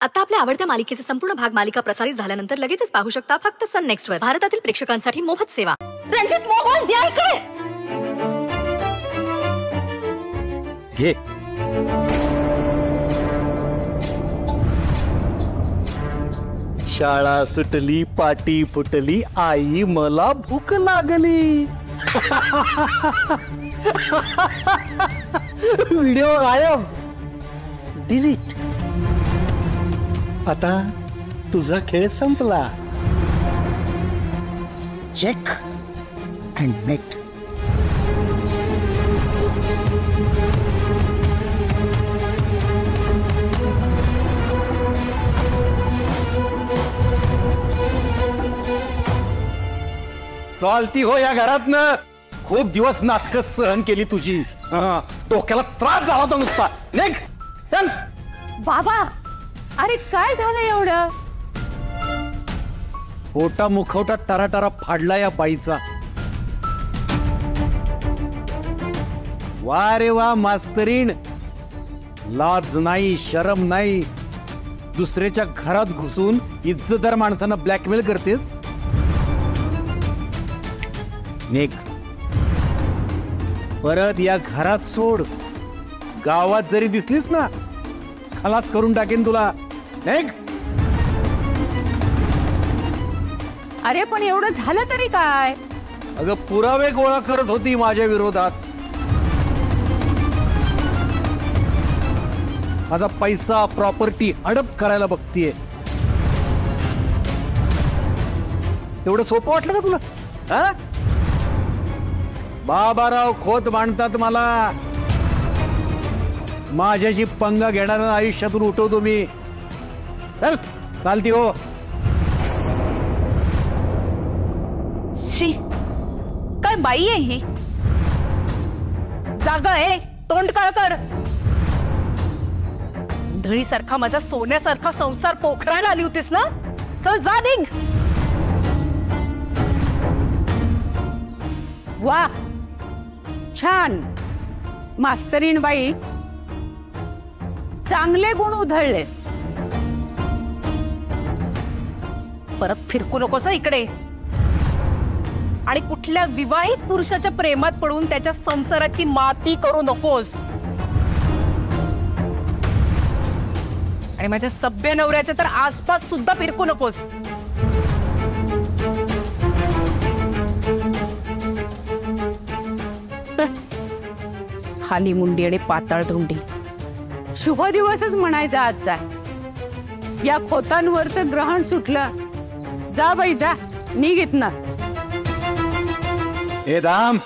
आता आपल्या आवडत्या मालिकेचे संपूर्ण भाग मालिका प्रसारित झाल्यानंतर लगेचच पाहू शकता फक्त सन नेक्स्ट वर. भारतातील प्रेक्षकांसाठी मोफत सेवा. रणजित मोहन द्या इकडे. घे. शाळा सुटली, पाटी फुटली, आई मला भूक लागली. व्हिडिओ गायब, डिलीट. आता तुझा खेळ संपला. चेक अँड मेट. चालती हो या घरातनं. खूप दिवस नाटक सहन केली तुझी. डोक्याला त्रास झाला होता नुसता. निघ चल. बाबा, अरे काय झालं एवढं? पोटा मुखवटा टराटरा फाडला या बाईचा. वा रे वा मास्तरीण. लाज नाही, शरम नाही. दुसऱ्याच्या घरात घुसून इज्जतदार माणसांना ब्लॅकमेल करतेस. निघ. परत या घरात सोड. गावात जरी दिसलीस ना, खलास करून टाकेन तुला. निघ. अरे पण एवढं झालं तरी काय? अगं पुरावे गोळा करत होती माझ्या विरोधात. माझा पैसा प्रॉपर्टी हडप करायला बघतीये. एवढं सोपं वाटलं का तुला? हा? बाबाराव खोत मांडतात मला. माझ्याशी पंगा घेणाऱ्या आयुष्यातून उठवतो मी. चल चालती हो. शी, काय बाई आहे ही? जागा आहे, तोंड काळ कर. धळीसारखा माझा सोन्यासारखा संसार पोखरायला आली होतीस ना? चल जा, निघ. वा, छान मास्तरीण बाई. चांगले गुण उधळले. परत फिरकू नकोस इकडे. आणि कुठल्या विवाहित पुरुषाच्या प्रेमात पडून त्याच्या संसाराची माती करू नकोस. आणि माझ्या सभ्य नवऱ्याच्या तर आसपास सुद्धा फिरकू नकोस. खाली मुंडी आणि पाताळ धुंडी. शुभ दिवसच म्हणायचा आजचा. या खोतांवरचं ग्रहण सुटलं. जा बाई जा, निघ इथनं. हे दाम.